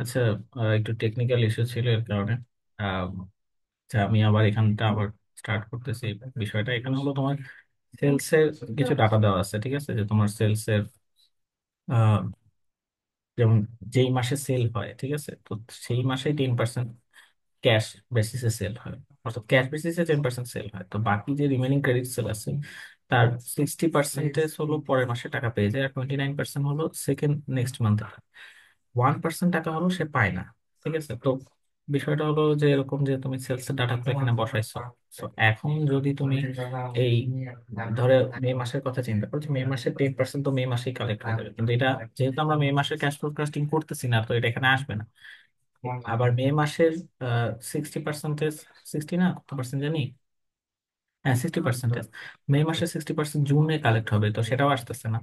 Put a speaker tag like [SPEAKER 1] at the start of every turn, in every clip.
[SPEAKER 1] আচ্ছা, একটু technical issue ছিল এর কারণে। আহ, আচ্ছা, আমি আবার এখানটা আবার স্টার্ট করতেছি। বিষয়টা এখানে হলো তোমার সেলস এর কিছু ডাটা দেওয়া আছে, ঠিক আছে? যে তোমার সেলস এর যেমন যেই মাসে সেল হয়, ঠিক আছে, তো সেই মাসে 10% ক্যাশ বেসিসে সেল হয়। অর্থাৎ ক্যাশ বেসিসে 10% সেল হয়, তো বাকি যে রিমেনিং ক্রেডিট সেল আছে তার 60% হলো পরের মাসে টাকা পেয়ে যায়, আর 29% হলো সেকেন্ড নেক্সট মান্থে। 1% টাকা হলো সে পায় না। ঠিক আছে, তো বিষয়টা হলো যে এরকম যে তুমি সেলস এর ডাটা এখানে বসাইছো। তো এখন যদি তুমি এই ধরে মে মাসের কথা চিন্তা করো, যে মে মাসের 10% তো মে মাসেই কালেক্ট হয়ে যাবে, কিন্তু এটা যেহেতু আমরা মে মাসের ক্যাশ ফোরকাস্টিং করতেছি না, তো এটা এখানে আসবে না। আবার মে মাসের 60%, 60 না কত পার্সেন্ট জানি, হ্যাঁ 60%, মে মাসের 60% জুনে কালেক্ট হবে, তো সেটাও আসতেছে না।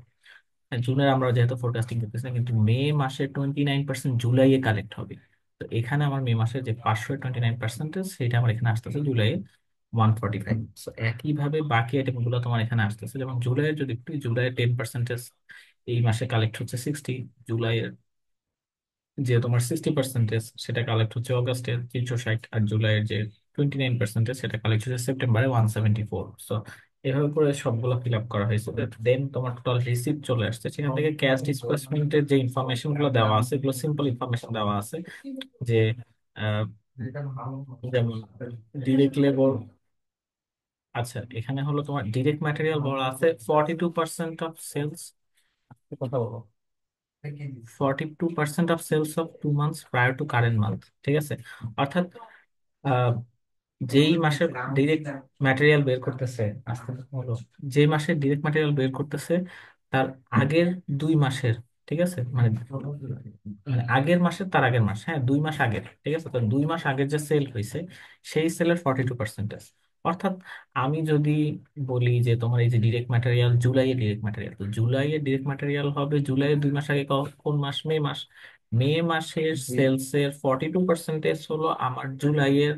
[SPEAKER 1] হ্যাঁ, জুনের আমরা যেহেতু ফোরকাস্টিং করতেছি না, কিন্তু মে মাসে 29% জুলাইয়ে কালেক্ট হবে। তো এখানে আমার মে মাসে যে 529%, সেটা আমার এখানে আসতেছে জুলাইয়ে 145। তো একইভাবে বাকি আইটেম গুলো তোমার এখানে আসতেছে, যেমন জুলাইয়ের যদি একটু, জুলাইয়ের 10% এই মাসে কালেক্ট হচ্ছে 60, জুলাইয়ের যে তোমার 60% সেটা কালেক্ট হচ্ছে অগস্টের 360, আর জুলাইয়ের যে 29% সেটা কালেক্ট হচ্ছে সেপ্টেম্বরে 174। সো এভাবে করে সবগুলো ফিল আপ করা হয়েছে। দেন তোমার টোটাল রিসিপ্ট চলে আসছে, সেখান থেকে ক্যাশ ডিসবার্সমেন্টের যে ইনফরমেশন গুলো দেওয়া আছে, এগুলো সিম্পল ইনফরমেশন দেওয়া আছে। যে আহ, যেমন ডিরেক্ট লেবার, আচ্ছা এখানে হলো তোমার ডিরেক্ট ম্যাটেরিয়াল বলা আছে 42% অফ সেলস, কথা বলো, 42% of sales of 2 months prior to current month. ঠিক আছে, অর্থাৎ আহ, যেই মাসে ডিরেক্ট ম্যাটেরিয়াল বের করতেছে, আস্তে আস্তে হলো, যে মাসে ডিরেক্ট ম্যাটেরিয়াল বের করতেছে তার আগের 2 মাসের, ঠিক আছে, মানে মানে আগের মাসের তার আগের মাস, হ্যাঁ 2 মাস আগের, ঠিক আছে, তো 2 মাস আগের যে সেল হয়েছে সেই সেলের 42%। অর্থাৎ আমি যদি বলি যে তোমার এই যে ডিরেক্ট ম্যাটেরিয়াল, জুলাইয়ের ডিরেক্ট ম্যাটেরিয়াল, তো জুলাইয়ের ডিরেক্ট ম্যাটেরিয়াল হবে জুলাইয়ের 2 মাস আগে, কোন মাস, মে মাস। মে মাসের সেলস এর 42% হলো আমার জুলাইয়ের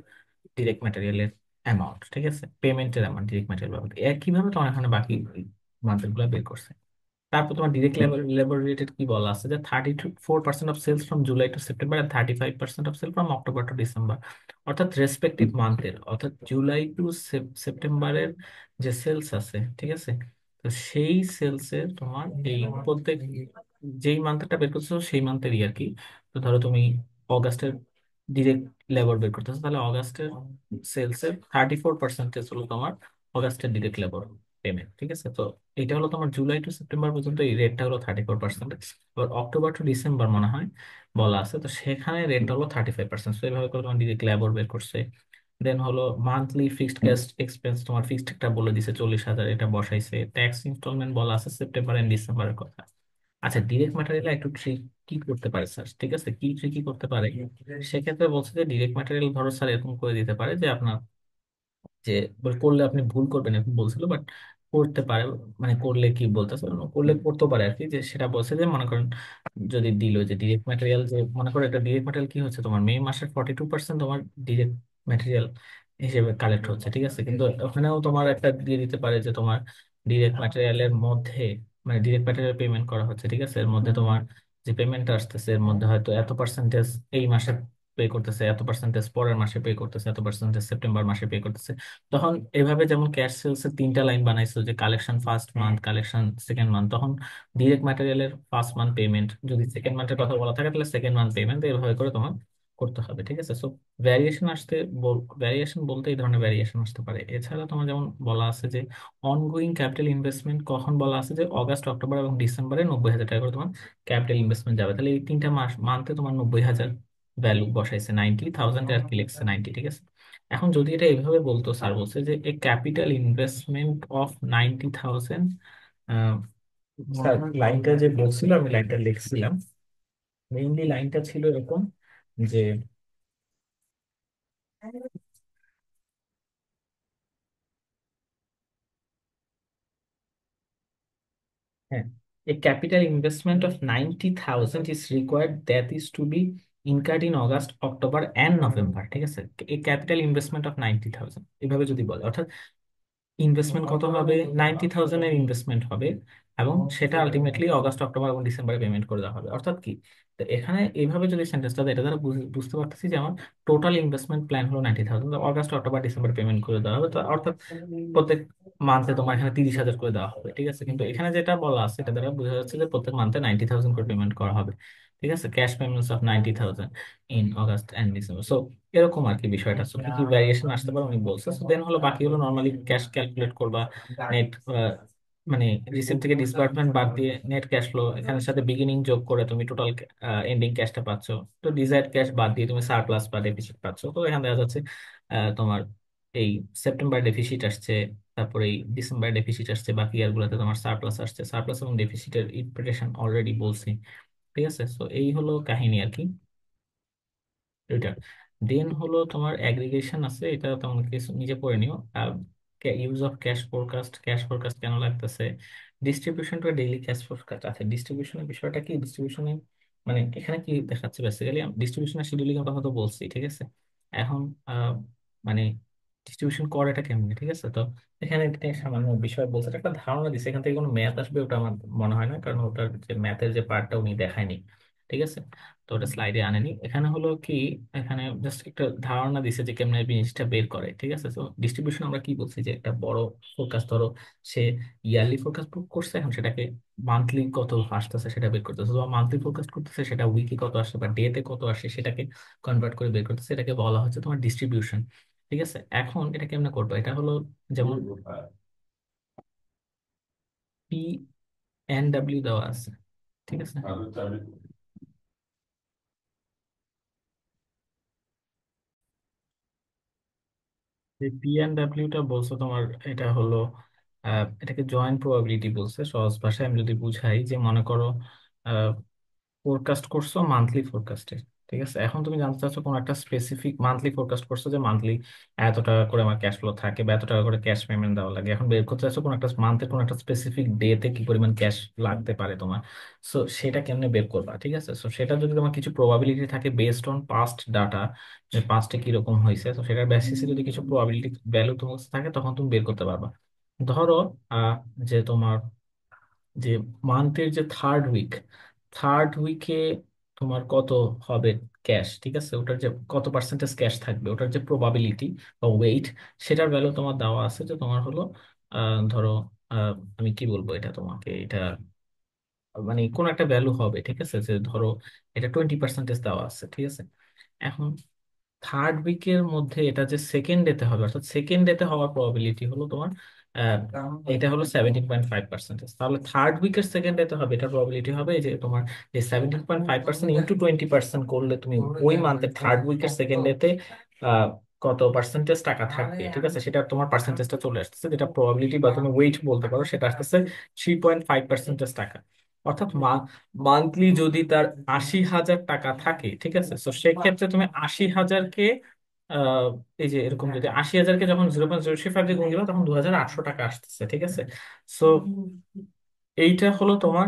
[SPEAKER 1] ডিরেক্ট ম্যাটেরিয়ালের অ্যামাউন্ট, ঠিক আছে, পেমেন্টের অ্যামাউন্ট, ডিরেক্ট ম্যাটেরিয়াল বাবদ। একইভাবে তোমার এখানে বাকি মান্থের গুলো বের করছে। তারপর তোমার ডিরেক্ট লেবার লেবার রিলেটেড কি বলা আছে, যে 34% of sales from July to September, আর 35% of sale from October to December. অর্থাৎ রেসপেক্টিভ মান্থের, অর্থাৎ জুলাই টু সেপ্টেম্বরের যে সেলস আছে, ঠিক আছে, তো সেই সেলসের তোমার এই প্রত্যেক যেই মান্থটা বের করছো সেই মান্থেরই আর কি। তো ধরো তুমি অগাস্টের ডিরেক্ট লেবার বের করতেছো, তাহলে অগাস্টের সেলসের 34% হলো তোমার অগাস্টের ডিরেক্ট লেবার পেমেন্ট। ঠিক আছে, তো এটা হলো তোমার জুলাই টু সেপ্টেম্বর পর্যন্ত এই রেটটা হলো 34%। এবার অক্টোবর টু ডিসেম্বর মনে হয় বলা আছে, তো সেখানে রেটটা হলো 35%। তো এইভাবে করে তোমার ডিরেক্ট লেবার বের করছে। দেন হলো মান্থলি ফিক্সড ক্যাশ এক্সপেন্স, তোমার ফিক্সড একটা বলে দিছে 40,000, এটা বসাইছে। ট্যাক্স ইনস্টলমেন্ট বলা আছে সেপ্টেম্বর এন্ড ডিসেম্বরের কথা। আচ্ছা, ডিরেক্ট ম্যাটেরিয়াল একটু ট্রিক কি করতে পারে স্যার, ঠিক আছে, কি ট্রিকি করতে পারে, সেক্ষেত্রে বলছে যে ডিরেক্ট ম্যাটেরিয়াল ধরো স্যার এরকম করে দিতে পারে যে আপনার যে করলে আপনি ভুল করবেন এরকম বলছিল, বাট করতে পারে, মানে করলে কি বলতেছে, করলে করতে পারে আর কি, যে সেটা বলছে যে মনে করেন যদি দিল যে ডিরেক্ট ম্যাটেরিয়াল, যে মনে করো এটা ডিরেক্ট ম্যাটেরিয়াল কি হচ্ছে তোমার মে মাসের 42% তোমার ডিরেক্ট ম্যাটেরিয়াল হিসেবে কালেক্ট হচ্ছে, ঠিক আছে, কিন্তু ওখানেও তোমার একটা দিয়ে দিতে পারে যে তোমার ডিরেক্ট ম্যাটেরিয়ালের মধ্যে, মানে ডিরেক্ট ম্যাটেরিয়াল পেমেন্ট করা হচ্ছে, ঠিক আছে, এর মধ্যে তোমার যে পেমেন্টটা আসতেছে এর মধ্যে হয়তো এত পার্সেন্টেজ এই মাসে পে করতেছে, এত পার্সেন্টেজ পরের মাসে পে করতেছে, এত পার্সেন্টেজ সেপ্টেম্বর মাসে পে করতেছে। তখন এভাবে যেমন ক্যাশ সেলস এর 3টা লাইন বানাইছো, যে collection first month, collection second month, তখন ডিরেক্ট ম্যাটেরিয়ালের ফার্স্ট মান্থ পেমেন্ট, যদি সেকেন্ড মান্থের কথা বলা থাকে তাহলে সেকেন্ড মান্থ পেমেন্ট, এভাবে করে তোমার করতে হবে। ঠিক আছে, সো ভ্যারিয়েশন আসতে ভ্যারিয়েশন বলতে এই ধরনের ভ্যারিয়েশন আসতে পারে। এছাড়া তোমার যেমন বলা আছে যে অনগোয়িং ক্যাপিটাল ইনভেস্টমেন্ট, কখন বলা আছে যে অগাস্ট, অক্টোবর এবং ডিসেম্বরে 90,000 টাকা করে তোমার ক্যাপিটাল ইনভেস্টমেন্ট যাবে। তাহলে এই 3টা মাস মান্থে তোমার 90,000 ভ্যালু বসাইছে, 90,000 আর কি লিখছে 90, ঠিক আছে। এখন যদি এটা এইভাবে বলতো, স্যার বলছে যে এ ক্যাপিটাল ইনভেস্টমেন্ট অফ 90,000, স্যার লাইনটা যে বলছিল আমি লাইনটা লিখছিলাম, মেইনলি লাইনটা ছিল এরকম যে, হ্যাঁ, a capital investment of 90,000 is required that is to be incurred in August, October and November, ঠিক আছে, a capital investment of 90,000 এভাবে যদি বলে, অর্থাৎ ইনভেস্টমেন্ট কত হবে, 90,000 এর ইনভেস্টমেন্ট হবে, এবং সেটা আলটিমেটলি অগস্ট অক্টোবর এবং ডিসেম্বরে পেমেন্ট করে দেওয়া হবে। অর্থাৎ কি, তো এখানে এইভাবে যদি সেন্টেন্সটা দেয়, এটা দ্বারা বুঝতে পারতেছি যে আমার টোটাল ইনভেস্টমেন্ট প্ল্যান হলো 90,000, অগস্ট অক্টোবর ডিসেম্বর পেমেন্ট করে দেওয়া হবে। তো অর্থাৎ প্রত্যেক মান্থে তোমার এখানে 30,000 করে দেওয়া হবে, ঠিক আছে। কিন্তু এখানে যেটা বলা আছে এটা দ্বারা বোঝা যাচ্ছে যে প্রত্যেক মান্থে 90,000 করে পেমেন্ট করা হবে, ঠিক আছে, cash payments of 90,000 in August and December. So এরকম আর কি বিষয়টা। সো কি কি ভ্যারিয়েশন আসতে পারে উনি বলছে। সো দেন হলো বাকি হলো নর্মালি ক্যাশ ক্যালকুলেট করবা, নেট মানে রিসিভ থেকে ডিসবার্সমেন্ট বাদ দিয়ে নেট ক্যাশ ফ্লো এখানের সাথে বিগিনিং যোগ করে তুমি টোটাল এন্ডিং ক্যাশটা পাচ্ছ। তো ডিজায়ার্ড ক্যাশ বাদ দিয়ে তুমি সারপ্লাস বা ডেফিসিট পাচ্ছ। তো এখানে দেখা যাচ্ছে তোমার এই সেপ্টেম্বর ডেফিসিট আসছে, তারপরে এই ডিসেম্বর ডেফিসিট আসছে, বাকি ইয়ার গুলোতে তোমার সারপ্লাস আসছে। সারপ্লাস এবং ডেফিসিটের ইন্টারপ্রিটেশন অলরেডি বলছি, ঠিক আছে। তো এই হলো কাহিনী আর কি, এটা। দেন হলো তোমার অ্যাগ্রিগেশন আছে, এটা তেমন কিছু নিজে পড়ে নিও। Use of cash forecast, cash forecast কেন লাগতেছে, distribution to daily cash forecast আছে। ডিস্ট্রিবিউশনের বিষয়টা কি, ডিস্ট্রিবিউশনে মানে এখানে কি দেখাচ্ছে বেসিক্যালি, ডিস্ট্রিবিউশনের শিডিউলিং এর কথা তো বলছি, ঠিক আছে। এখন মানে ডিস্ট্রিবিউশন করেটা কেমনি, ঠিক আছে। তো এখানে একটা সামান্য বিষয় বলছে, এটা একটা ধারণা দিচ্ছে, এখান থেকে কোনো ম্যাথ আসবে ওটা আমার মনে হয় না, কারণ ওটার যে ম্যাথের যে পার্টটা উনি দেখায়নি, ঠিক আছে। তো ওটা স্লাইডে আনেনি। এখানে হলো কি, এখানে জাস্ট একটা ধারণা দিছে যে কেমনে জিনিসটা বের করে, ঠিক আছে। তো ডিস্ট্রিবিউশন আমরা কি বলছি, যে একটা বড় ফোরকাস্ট ধরো, সে ইয়ারলি ফোরকাস্ট করছে, এখন সেটাকে মান্থলি কত আসতেছে সেটা বের করতেছে, বা মান্থলি ফোরকাস্ট করতেছে সেটা উইকে কত আসে বা ডেতে কত আসে সেটাকে কনভার্ট করে বের করতেছে, এটাকে বলা হচ্ছে তোমার ডিস্ট্রিবিউশন, ঠিক আছে। এখন এটা কেমনে করবো, এটা হলো যেমন PNW দেওয়া আছে, ঠিক আছে। যে PNW টা বলছো তোমার, এটা হলো এটাকে জয়েন্ট প্রবাবিলিটি বলছে। সহজ ভাষায় আমি যদি বুঝাই, যে মনে করো ফোরকাস্ট করছো মান্থলি ফোরকাস্টে, ঠিক আছে। এখন তুমি জানতে চাচ্ছো কোন একটা স্পেসিফিক মান্থলি ফোরকাস্ট করছো, যে মান্থলি এত টাকা করে আমার ক্যাশ ফ্লো থাকে বা এত টাকা করে ক্যাশ পেমেন্ট দেওয়া লাগে। এখন বের করতে চাচ্ছো কোন একটা মান্থের কোন একটা স্পেসিফিক ডেতে কি পরিমাণ ক্যাশ লাগতে পারে তোমার। সো সেটা কেমনে বের করবা, ঠিক আছে। সো সেটা যদি তোমার কিছু প্রবাবিলিটি থাকে বেসড অন পাস্ট ডাটা, যে পাস্টে কিরকম হয়েছে, তো সেটার বেসিসে যদি কিছু প্রবাবিলিটি ভ্যালু তোমার কাছে থাকে, তখন তুমি বের করতে পারবা। ধরো যে তোমার যে মান্থের যে থার্ড উইকে তোমার কত হবে ক্যাশ, ঠিক আছে, ওটার যে কত পার্সেন্টেজ ক্যাশ থাকবে, ওটার যে প্রবাবিলিটি বা ওয়েট, সেটার ভ্যালু তোমার দেওয়া আছে। যে তোমার হলো ধরো আমি কি বলবো এটা তোমাকে, এটা মানে কোন একটা ভ্যালু হবে, ঠিক আছে, যে ধরো এটা 20% দেওয়া আছে, ঠিক আছে। এখন থার্ড উইকের মধ্যে এটা যে সেকেন্ড ডেতে হবে, অর্থাৎ সেকেন্ড ডেতে হওয়ার প্রবাবিলিটি হলো তোমার এটা হলো 17.5%। তাহলে থার্ড উইকের সেকেন্ড ডেতে হবে, এটা প্রবাবিলিটি হবে এই যে তোমার যে 17.5% ইন্টু 20% করলে তুমি ওই মান্থের থার্ড উইকের সেকেন্ড ডেতে কত পার্সেন্টেজ টাকা থাকবে, ঠিক আছে, সেটা তোমার পার্সেন্টেজটা চলে আসতেছে, যেটা প্রবাবিলিটি বা তুমি ওয়েট বলতে পারো, সেটা আসতেছে 3.5% টাকা। অর্থাৎ মান্থলি যদি তার 80,000 টাকা থাকে, ঠিক আছে, তো সেক্ষেত্রে তুমি 80,000-কে আহ এই যে এরকম যদি 80,000-কে যখন 0.035 দিয়ে গুণ দিবা, তখন 2,800 টাকা আসতেছে, ঠিক আছে। সো এইটা হলো তোমার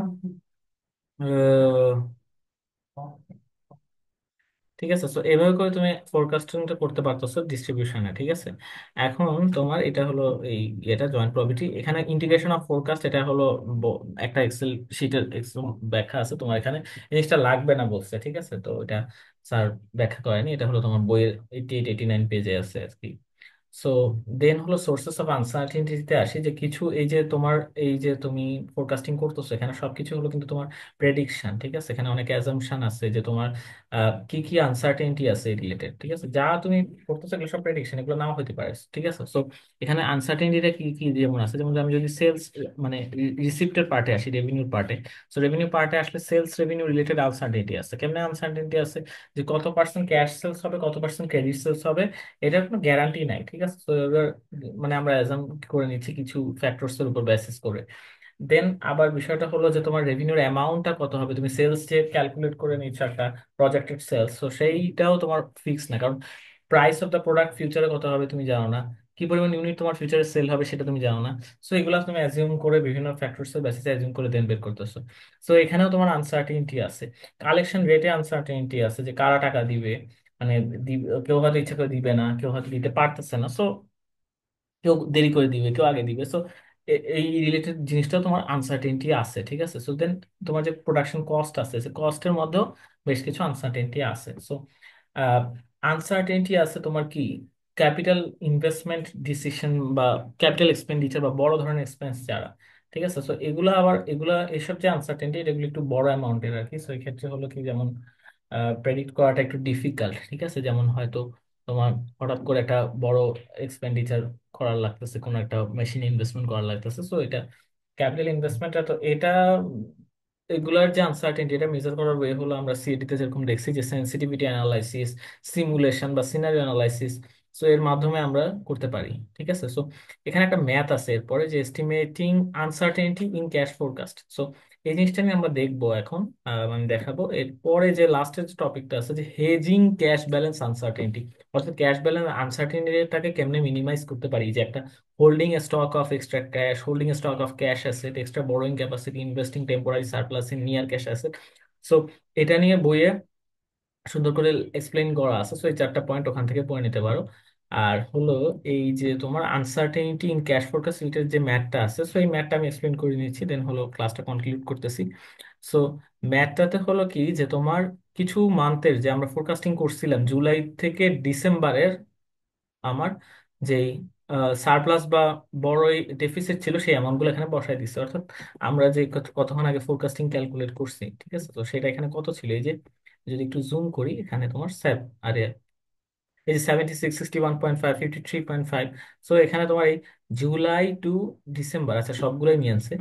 [SPEAKER 1] ঠিক আছে। তো এইভাবে করে তুমি ফোরকাস্টিংটা করতে পারতেছো ডিস্ট্রিবিউশনে, ঠিক আছে। এখন তোমার এটা হলো এই এটা জয়েন্ট প্রবাবিলিটি, এখানে ইন্টিগ্রেশন অফ ফোরকাস্ট, এটা হলো একটা এক্সেল শিটের এক্সেল ব্যাখ্যা আছে তোমার এখানে, জিনিসটা লাগবে না বলছে, ঠিক আছে। তো এটা স্যার ব্যাখ্যা করেনি, এটা হলো তোমার বইয়ের 88-89 পেজে আছে আর কি। সো দেন হলো সোর্সেস অফ আনসার্টিনিটিতে আসি, যে কিছু এই যে তোমার এই যে তুমি ফোরকাস্টিং করতেছো, এখানে সবকিছু হলো কিন্তু তোমার প্রেডিকশন, ঠিক আছে। এখানে অনেক অ্যাজাম্পশন আছে, যে তোমার কি কি আনসার্টেনিটি আছে রিলেটেড, ঠিক আছে। যা তুমি করতেছো এগুলো সব প্রেডিকশন, এগুলো নাও হতে পারে, ঠিক আছে। সো এখানে আনসার্টেনিটিটা কি কি যেমন আছে, যেমন আমি যদি সেলস মানে রিসিপ্টের পার্টে আসি, রেভিনিউর পার্টে। সো রেভিনিউ পার্টে আসলে সেলস রেভিনিউ রিলেটেড আনসার্টেনিটি আছে। কেমনে আনসার্টেনিটি আছে, যে কত পার্সেন্ট ক্যাশ সেলস হবে, কত পার্সেন্ট ক্রেডিট সেলস হবে, এটার কোনো গ্যারান্টি নাই, ঠিক আছে। তো এবার মানে আমরা অ্যাজাম করে নিচ্ছি কিছু ফ্যাক্টরস এর উপর বেসিস করে। দেন আবার বিষয়টা হলো যে তোমার রেভিনিউর অ্যামাউন্টটা কত হবে, তুমি সেলস যে ক্যালকুলেট করে নিচ্ছ একটা প্রজেক্টেড সেলস, তো সেইটাও তোমার ফিক্স না, কারণ প্রাইস অফ দ্য প্রোডাক্ট ফিউচারে কত হবে তুমি জানো না, কি পরিমাণ ইউনিট তোমার ফিউচারে সেল হবে সেটা তুমি জানো না। সো এগুলো তুমি অ্যাজিউম করে বিভিন্ন ফ্যাক্টরস এর বেসিসে অ্যাজিউম করে দেন বের করতেছো। সো এখানেও তোমার আনসার্টিনিটি আছে, কালেকশন রেটে আনসার্টিনিটি আছে, যে কারা টাকা দিবে, মানে কেউ হয়তো ইচ্ছা করে দিবে না, কেউ হয়তো দিতে পারতেছে না। সো কেউ দেরি করে দিবে, কেউ আগে দিবে। সো এই রিলেটেড জিনিসটা তোমার আনসার্টেনটি আছে, ঠিক আছে। সো দেন তোমার যে প্রোডাকশন কস্ট আছে, সে কস্টের মধ্যেও বেশ কিছু আনসার্টেনটি আছে। সো আনসার্টেনটি আছে তোমার কি ক্যাপিটাল ইনভেস্টমেন্ট ডিসিশন বা ক্যাপিটাল এক্সপেন্ডিচার বা বড় ধরনের এক্সপেন্স যারা, ঠিক আছে। সো এগুলা আবার এগুলা এসব যে আনসার্টেনটি এগুলো একটু বড় অ্যামাউন্টের আর কি। সো এই ক্ষেত্রে হলো কি যেমন প্রেডিক্ট করাটা একটু ডিফিকাল্ট, ঠিক আছে। যেমন হয়তো তোমার হঠাৎ করে একটা বড় এক্সপেন্ডিচার করার লাগতেছে, কোনো একটা মেশিন ইনভেস্টমেন্ট করার লাগতেছে। সো এটা ক্যাপিটাল ইনভেস্টমেন্ট, তো এটা এগুলার যে আনসার্টেনটি এটা মেজার করার ওয়ে হলো আমরা সিএডি তে যেরকম দেখছি যে সেন্সিটিভিটি অ্যানালাইসিস, সিমুলেশন বা সিনারিও অ্যানালাইসিস। সো এর মাধ্যমে আমরা করতে পারি, ঠিক আছে। সো এখানে একটা ম্যাথ আছে এরপরে যে estimating uncertainty in cash forecast. So এই জিনিসটা নিয়ে আমরা দেখবো এখন, আমি দেখাবো। এরপরে যে লাস্টের যে টপিকটা আছে যে হেজিং ক্যাশ ব্যালেন্স আনসার্টেনটি, অর্থাৎ ক্যাশ ব্যালেন্স আনসার্টেনটিটাকে কেমনে মিনিমাইজ করতে পারি, যে একটা holding stock of extra cash, holding stock of cash asset, extra borrowing capacity, investing temporary surplus in near cash asset. So এটা নিয়ে বইয়ে সুন্দর করে এক্সপ্লেইন করা আছে। সো এই চারটা পয়েন্ট ওখান থেকে পড়ে নিতে পারো। আর হলো এই যে তোমার আনসার্টেনিটি ইন ক্যাশ ফোরকাস্ট এর যে ম্যাথটা আছে, সো এই ম্যাথটা আমি এক্সপ্লেন করে নিচ্ছি, দেন হলো ক্লাসটা কনক্লুড করতেছি। সো ম্যাথটাতে হলো কি যে তোমার কিছু মান্থের যে আমরা ফোরকাস্টিং করছিলাম জুলাই থেকে ডিসেম্বরের, আমার যেই সারপ্লাস বা বড় ডেফিসিট ছিল সেই অ্যামাউন্ট গুলো এখানে বসাই দিচ্ছে। অর্থাৎ আমরা যে কতক্ষণ আগে ফোরকাস্টিং ক্যালকুলেট করছি, ঠিক আছে। তো সেটা এখানে কত ছিল, এই যে যদি একটু জুম করি এখানে তোমার আরে এই যে 76, 61.5, 53.5। সো এখানে তোমার এই জুলাই টু ডিসেম্বর, আচ্ছা সবগুলোই নিয়ে আনছে,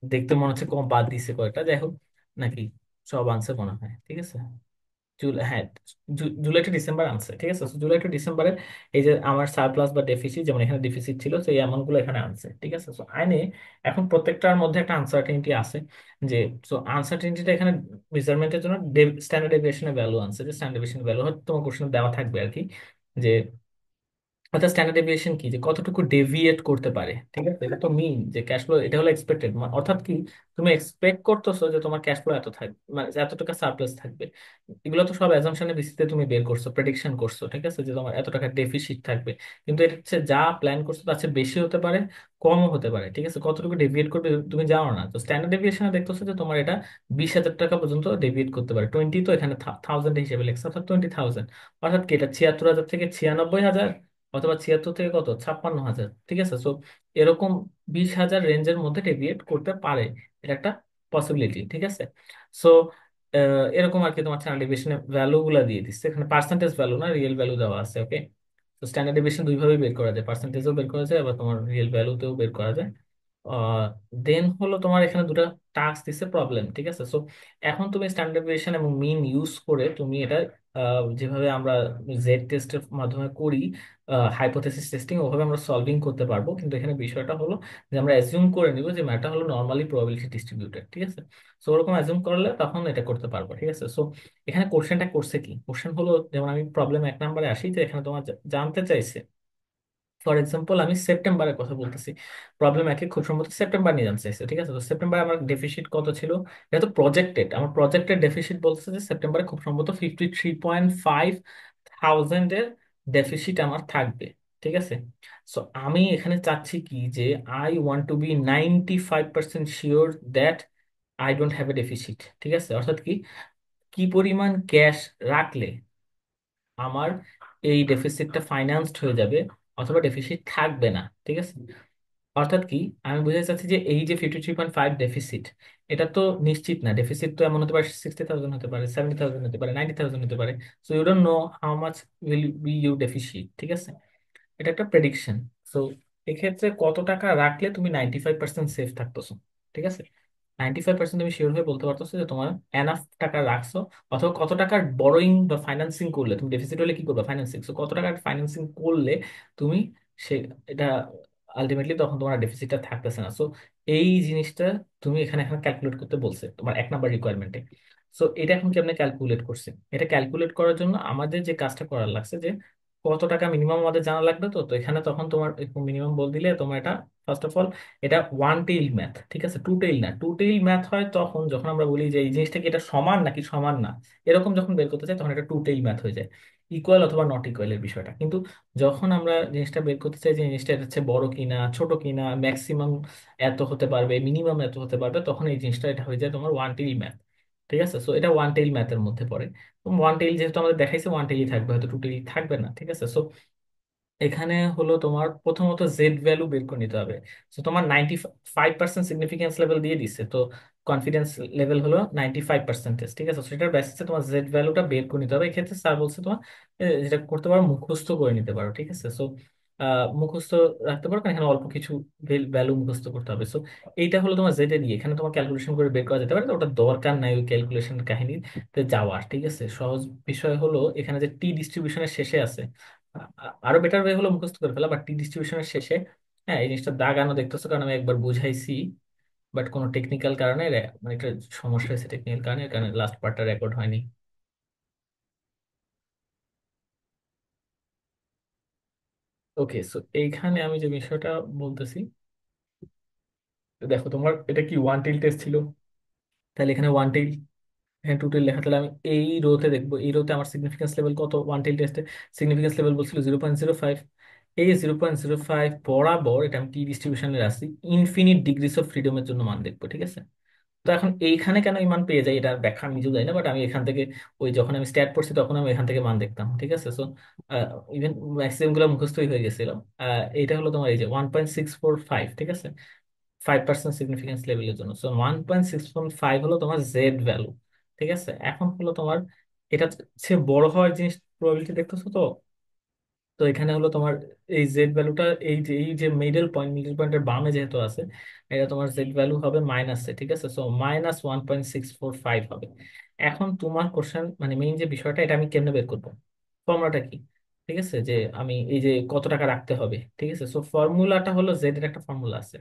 [SPEAKER 1] দেখতে মনে হচ্ছে কম বাদ দিছে কয়েকটা, যাই হোক, নাকি সব আনছে মনে হয়, ঠিক আছে। জুলাই, হ্যাঁ, জুলাই টু ডিসেম্বর আনছে, ঠিক আছে। So, জুলাই টু ডিসেম্বরে এই যে আমার সারপ্লাস বা ডেফিসিট, যেমন এখানে ডেফিসিট ছিল সেই অ্যামাউন্ট গুলো এখানে আনছে, ঠিক আছে। সো আইনে এখন প্রত্যেকটার মধ্যে একটা আনসার্টেনিটি আছে যে, সো আনসার্টেনিটিটা এখানে মেজারমেন্টের জন্য স্ট্যান্ডার্ড ডেভিয়েশনের ভ্যালু আনছে, যে স্ট্যান্ডার্ড ডেভিয়েশন ভ্যালু হয়তো তোমার কোশ্চেনে দেওয়া থাকবে আর কি, যে অর্থাৎ স্ট্যান্ডার্ড ডেভিয়েশন কি, যে কতটুকু ডেভিয়েট করতে পারে, ঠিক আছে। এটা তো মিন যে ক্যাশ ফ্লো, এটা হলো এক্সপেক্টেড, অর্থাৎ কি তুমি এক্সপেক্ট করতেছো যে তোমার ক্যাশ ফ্লো এত থাকবে, মানে যে এত টাকা সারপ্লাস থাকবে। এগুলো তো সব অ্যাজাম্পশনের ভিত্তিতে তুমি বের করছো, প্রেডিকশন করছো, ঠিক আছে, যে তোমার এত টাকা ডেফিসিট থাকবে। কিন্তু এটা হচ্ছে যা প্ল্যান করছো তার চেয়ে বেশি হতে পারে, কমও হতে পারে, ঠিক আছে। কতটুকু ডেভিয়েট করবে তুমি জানো না। তো স্ট্যান্ডার্ড ডেভিয়েশনে দেখতেছো যে তোমার এটা 20,000 টাকা পর্যন্ত ডেভিয়েট করতে পারে। টোয়েন্টি তো এখানে থাউজেন্ড হিসেবে লেখছে, অর্থাৎ 20,000, অর্থাৎ কি এটা 76,000 থেকে 96,000, অথবা 76 থেকে কত 56,000, ঠিক আছে। সো এরকম 20,000 রেঞ্জের মধ্যে ডেভিয়েট করতে পারে, এটা একটা পসিবিলিটি, ঠিক আছে। সো এরকম আর কি তোমার স্ট্যান্ডার্ড ডেভিয়েশনের ভ্যালু গুলা দিয়ে দিচ্ছে এখানে, পার্সেন্টেজ ভ্যালু না রিয়েল ভ্যালু দেওয়া আছে, ওকে। তো স্ট্যান্ডার্ড ডেভিয়েশন দুইভাবে বের করা যায়, পার্সেন্টেজও বের করা যায়, আবার তোমার রিয়েল ভ্যালুতেও বের করা যায়। দেন হলো তোমার এখানে দুটো টাস্ক দিচ্ছে প্রবলেম, ঠিক আছে। সো এখন তুমি স্ট্যান্ডার্ড ডেভিয়েশন এবং মিন ইউজ করে তুমি এটা যেভাবে আমরা জেড টেস্টের মাধ্যমে করি, হাইপোথেসিস টেস্টিং, ওভাবে আমরা সলভিং করতে পারবো। কিন্তু এখানে বিষয়টা হলো যে আমরা অ্যাজিউম করে নিব যে ম্যাটার হলো নর্মালি প্রবাবিলিটি ডিস্ট্রিবিউটেড, ঠিক আছে। সো ওরকম অ্যাজিউম করলে তখন এটা করতে পারবো, ঠিক আছে। সো এখানে কোশ্চেনটা করছে কি, কোশ্চেন হলো যেমন আমি প্রবলেম 1 নম্বরে আসি, যে এখানে তোমার জানতে চাইছে, ফর এক্সাম্পল আমি সেপ্টেম্বরের কথা বলতেছি, প্রবলেম একে খুব সম্ভবত সেপ্টেম্বর নিয়ে জানতে চাইছে, ঠিক আছে। তো সেপ্টেম্বরে আমার ডেফিসিট কত ছিল, এটা তো প্রজেক্টেড, আমার প্রজেক্টেড ডেফিসিট বলতেছে যে সেপ্টেম্বরে খুব সম্ভবত 53.5 থাউজেন্ডের ডেফিসিট আমার থাকবে, ঠিক আছে। সো আমি এখানে চাচ্ছি কি যে I want to be 95% sure that I don't have a deficit, ঠিক আছে। অর্থাৎ কি কি পরিমাণ ক্যাশ রাখলে আমার এই ডেফিসিটটা ফাইন্যান্সড হয়ে যাবে, অথবা ডেফিসিট থাকবে না, ঠিক আছে। অর্থাৎ কি আমি বুঝতে চাচ্ছি যে এই যে 53.5 ডেফিসিট, এটা তো নিশ্চিত না, ডেফিসিট তো এমন হতে পারে 60,000 হতে পারে, 70,000 হতে পারে, 90,000 হতে পারে। So you don't know how much will be you deficit, ঠিক আছে। এটা একটা প্রেডিকশন। সো এক্ষেত্রে কত টাকা রাখলে তুমি 95% সেফ থাকতেছো, ঠিক আছে। 95% তুমি শিওর হয়ে বলতে পারতেছো যে তোমার এনাফ টাকা রাখছো, অথবা কত টাকার বড়োইং বা ফাইন্যান্সিং করলে, তুমি ডেফিসিট হলে কি করবে ফাইন্যান্সিং, সো কত টাকার ফাইন্যান্সিং করলে তুমি সে এটা আলটিমেটলি তখন তোমার ডেফিসিটটা থাকতেছে না। সো এই জিনিসটা তুমি এখানে এখন ক্যালকুলেট করতে বলছে তোমার 1 নম্বর রিকোয়ারমেন্টে। সো এটা এখন কেমনে ক্যালকুলেট করছে, এটা ক্যালকুলেট করার জন্য আমাদের যে কাজটা করার লাগছে যে কত টাকা মিনিমাম আমাদের জানা লাগবে। তো তো এখানে তখন তোমার মিনিমাম বল দিলে তোমার এটা ফার্স্ট অফ অল এটা ওয়ান টেইল ম্যাথ, ঠিক আছে। টু টেইল না, টু টেইল ম্যাথ হয় তখন যখন আমরা বলি যে এই জিনিসটা কি এটা সমান নাকি সমান না, এরকম যখন বের করতে চাই তখন এটা টু টেইল ম্যাথ হয়ে যায়। ইকুয়াল অথবা নট ইকুয়ালের বিষয়টা। কিন্তু যখন আমরা জিনিসটা বের করতে চাই যে জিনিসটা এর হচ্ছে বড় কিনা ছোট কিনা, ম্যাক্সিমাম এত হতে পারবে মিনিমাম এত হতে পারবে, তখন এই জিনিসটা এটা হয়ে যায় তোমার ওয়ান টেইল ম্যাথ। ঠিক আছে, সো এটা ওয়ান টেইল ম্যাথের মধ্যে পড়ে। ওয়ান টেইল যেহেতু আমাদের দেখাইছে ওয়ান টেইলই থাকবে, হয়তো টু টেইল থাকবে না। ঠিক আছে, সো এখানে হলো তোমার প্রথমত জেড ভ্যালু বের করে নিতে হবে। তো তোমার 95% সিগনিফিকেন্স লেভেল দিয়ে দিচ্ছে, তো কনফিডেন্স লেভেল হলো 95%। ঠিক আছে, সেটার বেসিসে তোমার জেড ভ্যালুটা বের করে নিতে হবে। এক্ষেত্রে স্যার বলছে তোমার যেটা করতে পারো মুখস্থ করে নিতে পারো। ঠিক আছে, সো মুখস্থ রাখতে পারো, কারণ এখানে অল্প কিছু ভ্যালু মুখস্থ করতে হবে। সো এইটা হলো তোমার জেড এ দিয়ে, এখানে তোমার ক্যালকুলেশন করে বের করা যেতে পারে, তো ওটা দরকার নাই ওই ক্যালকুলেশন কাহিনীতে যাওয়ার। ঠিক আছে, সহজ বিষয় হলো এখানে যে টি ডিস্ট্রিবিউশনের শেষে আছে, আরো বেটার ওয়ে হলো মুখস্থ করে ফেলা, বাট টি ডিস্ট্রিবিউশনের শেষে, হ্যাঁ এই জিনিসটা দাগানো দেখতেছো কারণ আমি একবার বুঝাইছি, বাট কোনো টেকনিক্যাল কারণে মানে একটা সমস্যা হয়েছে, টেকনিক্যাল কারণে, কারণে লাস্ট পার্টটা রেকর্ড হয়নি। ওকে, সো এইখানে আমি যে বিষয়টা বলতেছি, দেখো তোমার এটা কি ওয়ান টেইল টেস্ট ছিল, তাহলে এখানে ওয়ান টেইল, হ্যাঁ টু টেইল লেখা, তাহলে আমি এই রোতে দেখবো, এই রোতে আমার সিগনিফিকেন্স লেভেল কত, ওয়ান টেইল টেস্টে সিগনিফিকেন্স লেভেল বলছিল 0.05। এই 0.05 বরাবর এটা আমি টি ডিস্ট্রিবিউশনের আসছি, ইনফিনিট ডিগ্রিস অফ ফ্রিডমের জন্য মান দেখবো। ঠিক আছে, তো এখন এইখানে কেন এই মান পেয়ে যাই এটা ব্যাখ্যা আমি নিজেও জানি না, বাট আমি এখান থেকে ওই যখন আমি স্ট্যাট পড়ছি তখন আমি এখান থেকে মান দেখতাম। ঠিক আছে, সো ইভেন ম্যাক্সিমাম গুলো মুখস্থই হয়ে গেছিল। এটা হলো তোমার এই যে 1.645। ঠিক আছে, 5% সিগনিফিকেন্স লেভেলের জন্য, সো 1.645 হলো তোমার জেড ভ্যালু। ঠিক আছে, এখন হলো তোমার এটা সে বড় হওয়ার জিনিস প্রবাবিলিটি দেখতেছো তো। তো এখানে হলো তোমার এই জেড ভ্যালুটা, এই যে মিডল পয়েন্টের বামে যেহেতু আছে, এটা তোমার জেড ভ্যালু হবে মাইনাসে। ঠিক আছে, সো -1.645 হবে। এখন তোমার কোশ্চেন মানে মেইন যে বিষয়টা, এটা আমি কেমনে বের করবো, ফর্মুলাটা কি? ঠিক আছে, যে আমি এই যে কত টাকা রাখতে হবে। ঠিক আছে, সো ফর্মুলাটা হলো জেড এর একটা ফর্মুলা আছে।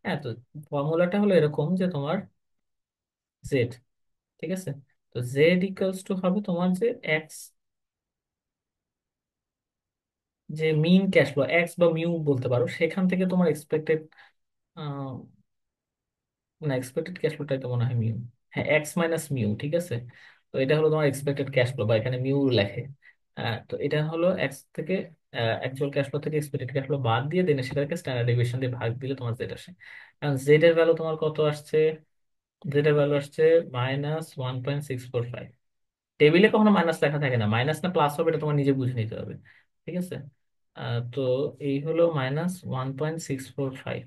[SPEAKER 1] হ্যাঁ, তো ফর্মুলাটা হলো এরকম যে তোমার জেড, ঠিক আছে, তো জেড ইকুয়ালস টু হবে তোমার যে এক্স, যে মিন ক্যাশ ফ্লো এক্স বা মিউ বলতে পারো, সেখান থেকে তোমার এক্সপেক্টেড, না এক্সপেক্টেড ক্যাশ ফ্লোটাই তো মনে হয় মিউ, হ্যাঁ এক্স মাইনাস মিউ। ঠিক আছে, তো এটা হলো তোমার এক্সপেক্টেড ক্যাশ ফ্লো, বা এখানে মিউ লেখে। তো এটা হলো এক্স থেকে অ্যাকচুয়াল ক্যাশ ফ্লো থেকে এক্সপেক্টেড ক্যাশ ফ্লো বাদ দিয়ে দেন সেটাকে স্ট্যান্ডার্ড ডেভিয়েশন দিয়ে ভাগ দিলে তোমার জেড আসে। এখন জেড এর ভ্যালু তোমার কত আসছে, জেড এর ভ্যালু আসছে -1.645। টেবিলে কখনো মাইনাস লেখা থাকে না, মাইনাস না প্লাস হবে এটা তোমার নিজে বুঝে নিতে হবে। ঠিক আছে, তো এই হলো -1.645।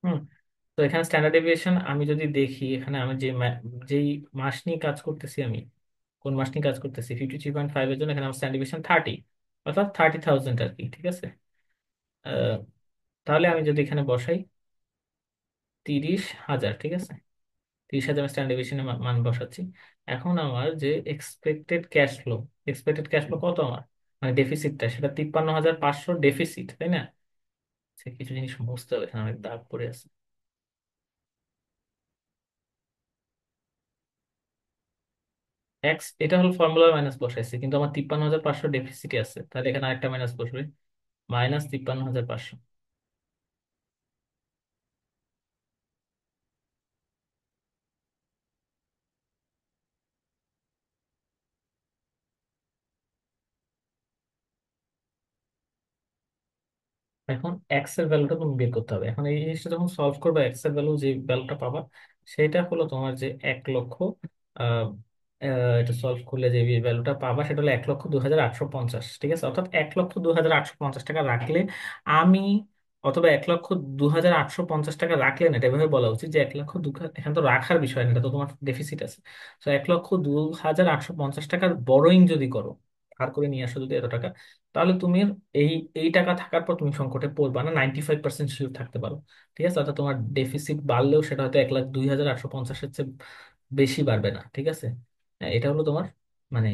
[SPEAKER 1] হুম, তো এখানে স্ট্যান্ডার্ড ডেভিয়েশন আমি যদি দেখি, এখানে আমি যেই মাস নিয়ে কাজ করতেছি, আমি কোন মাস নিয়ে কাজ করতেছি 53.5 এর জন্য, এখানে আমার স্ট্যান্ডার্ড ডেভিয়েশন 30, অর্থাৎ 30,000 আর কি। ঠিক আছে, আহ, তাহলে আমি যদি এখানে বসাই 30,000, ঠিক আছে, 30,000 আমি স্ট্যান্ডার্ড ডেভিয়েশনে মান বসাচ্ছি। এখন আমার যে এক্সপেক্টেড ক্যাশ ফ্লো কত আমার, মানে ডেফিসিটটা, সেটা 53,500 ডেফিসিট, তাই না? সে কিছু জিনিস বুঝতে হবে, এখানে অনেক দাগ পড়ে আছে। এক্স এটা হলো ফর্মুলার মাইনাস বসাইছে, কিন্তু আমার 53,500 ডেফিসিটই আছে, তাহলে এখানে আরেকটা মাইনাস বসবে, -53,500। এখন এক্স এর ভ্যালুটা তুমি বের করতে হবে। এখন এই জিনিসটা যখন সলভ করবে, এক্স এর ভ্যালু যে ভ্যালুটা পাবা সেটা হলো তোমার যে 1 লক্ষ, আহ, এটা সলভ করলে যে ভ্যালুটা পাবা সেটা হলো 1,02,850। ঠিক আছে, অর্থাৎ 1,02,850 টাকা রাখলে আমি, অথবা 1,02,850 টাকা রাখলে না, এটা এভাবে বলা উচিত যে 1,02,, এখানে তো রাখার বিষয় না, এটা তো তোমার ডেফিসিট আছে। তো 1,02,850 টাকার বড়োইং যদি করো, ধার করে নিয়ে আসো যদি এত টাকা, তাহলে তুমি এই এই টাকা থাকার পর তুমি সংকটে পড়বা না, 95% শিওর থাকতে পারো। ঠিক আছে, অর্থাৎ তোমার ডেফিসিট বাড়লেও সেটা হয়তো 1,02,850-এর চেয়ে বেশি বাড়বে না। ঠিক আছে, এটা হলো তোমার মানে,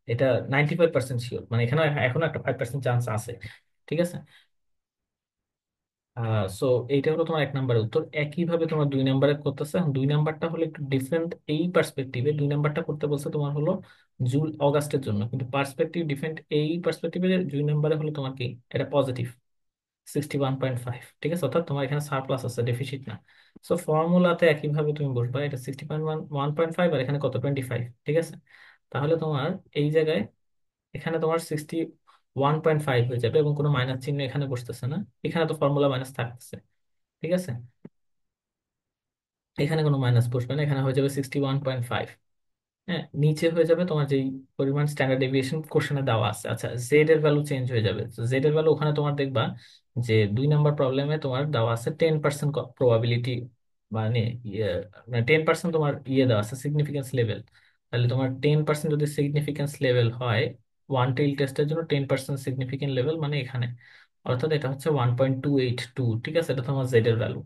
[SPEAKER 1] এটা 95% শিওর, মানে এখানে এখনো একটা 5% চান্স আছে। ঠিক আছে, সো এইটা হলো তোমার 1 নম্বরের উত্তর। একইভাবে তোমার 2 নম্বরে করতেছে, এখন 2 নম্বরটা হলো একটু ডিফারেন্ট এই পার্সপেক্টিভে, 2 নম্বরটা করতে বলছে তোমার হলো অগাস্টের জন্য, কিন্তু পার্সপেক্টিভ ডিফারেন্ট এই পার্সপেক্টিভে। 2 নম্বরে হলো তোমার কি, এটা পজিটিভ। 61.5, ঠিক আছে, অর্থাৎ তোমার এখানে সারপ্লাস আছে, ডেফিসিট না। সো ফর্মুলাতে একইভাবে তুমি বসবা, এটা 60.1, 1.5, আর এখানে কত, 25, ঠিক আছে। তাহলে তোমার এই জায়গায়, এখানে তোমার 61.5 হয়ে যাবে, এবং কোনো মাইনাস চিহ্ন এখানে বসতেছে না, এখানে তো ফর্মুলা মাইনাস থাকতেছে, ঠিক আছে। এখানে কোনো মাইনাস বসবে না, এখানে হয়ে যাবে 61.5। হ্যাঁ, নিচে হয়ে যাবে তোমার যেই পরিমাণ স্ট্যান্ডার্ড ডেভিয়েশন কোশ্চেনে দেওয়া আছে। আচ্ছা, জেড এর ভ্যালু চেঞ্জ হয়ে যাবে। জেড এর ভ্যালু ওখানে তোমার দেখবা যে 2 নম্বর প্রবলেমে তোমার দেওয়া আছে 10% প্রবাবিলিটি, মানে ইয়ে, মানে 10% তোমার ইয়ে দেওয়া আছে সিগনিফিকেন্স লেভেল। তাহলে তোমার 10% যদি সিগনিফিকেন্স লেভেল হয়, ওয়ান টেইল টেস্টের জন্য 10% সিগনিফিকেন্ট লেভেল মানে এখানে, অর্থাৎ এটা হচ্ছে 1.282, ঠিক আছে, এটা তোমার জেড এর ভ্যালু।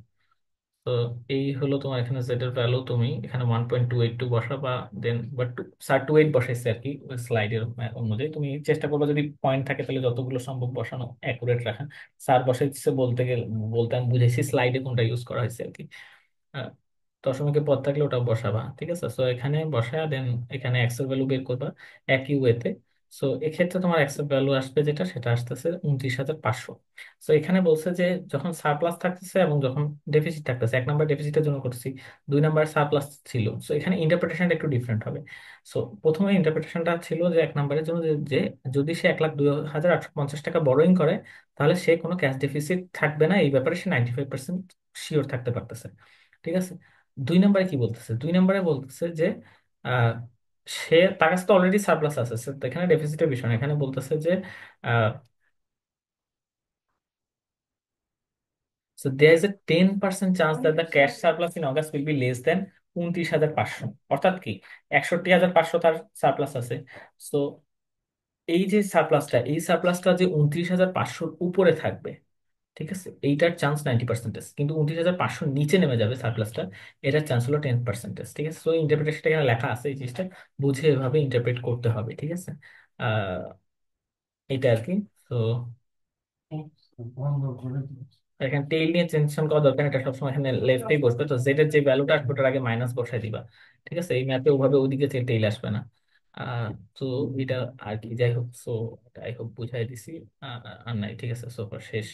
[SPEAKER 1] তো এই হলো তোমার এখানে জেড এর ভ্যালু, তুমি এখানে 1.282 বসাবা। দেন বাট স্যার 28 বসাইছে আর কি স্লাইডের অনুযায়ী, তুমি চেষ্টা করবে যদি পয়েন্ট থাকে তাহলে যতগুলো সম্ভব বসানো অ্যাকুরেট রাখা। স্যার বসাইছে বলতে গেলে, বলতে আমি বুঝেছি স্লাইডে কোনটা ইউজ করা হয়েছে আর কি। আহ, দশমিকের পদ থাকলে ওটা বসাবা, ঠিক আছে। সো এখানে বসায় দেন এখানে এক্স এর ভ্যালু বের করবা একই ওয়েতে। সো এক্ষেত্রে তোমার এক্স এর ভ্যালু আসবে যেটা, সেটা আসতেছে 29,500। সো এখানে বলছে যে যখন সারপ্লাস থাকতেছে এবং যখন ডেফিসিট থাকতেছে, 1 নম্বর ডেফিসিটের জন্য করছি, 2 নম্বর সারপ্লাস ছিল। সো এখানে ইন্টারপ্রিটেশনটা একটু ডিফারেন্ট হবে। সো প্রথমে ইন্টারপ্রিটেশনটা ছিল যে 1 নম্বরের জন্য যে যদি সে 1,02,850 টাকা বরোইং করে, তাহলে সে কোনো ক্যাশ ডেফিসিট থাকবে না, এই ব্যাপারে সে 95% শিওর থাকতে পারতেছে, ঠিক আছে। 2 নম্বরে কি বলতেছে, 2 নম্বরে বলতেছে যে আহ, সে, তার কাছে তো অলরেডি সারপ্লাস আছে, তো এখানে ডেফিসিটের বিষয় না, এখানে বলতেছে যে so there is a 10% chance that the cash surplus in August will be less than 29,500। অর্থাৎ কি, 61,500 তার সারপ্লাস আছে। সো এই যে সারপ্লাসটা, এই সারপ্লাসটা যে 29,500 উপরে থাকবে, ঠিক আছে, এইটার চান্স 90%, কিন্তু 29,500 নিচে নেমে যাবে সারপ্লাসটা, এটার চান্স হলো 10%, ঠিক আছে। তো ইন্টারপ্রিটেশনটা এখানে লেখা আছে, এই জিনিসটা বুঝে এভাবে ইন্টারপ্রেট করতে হবে, ঠিক আছে। আহ এটা আর কি। তো এখানে টেইল নিয়ে টেনশন করা দরকার নেই, এটা সবসময় এখানে লেফটেই বসবে। তো জেড এর যে ভ্যালুটা আসবে ওটার আগে মাইনাস বসাই দিবা, ঠিক আছে। এই ম্যাপে ওভাবে ওদিকে টেইল আসবে না। আহ তো এটা আর কি, যাই হোক, সো আই হোপ বুঝাই দিছি। আর নাই, ঠিক আছে, সো শেষ।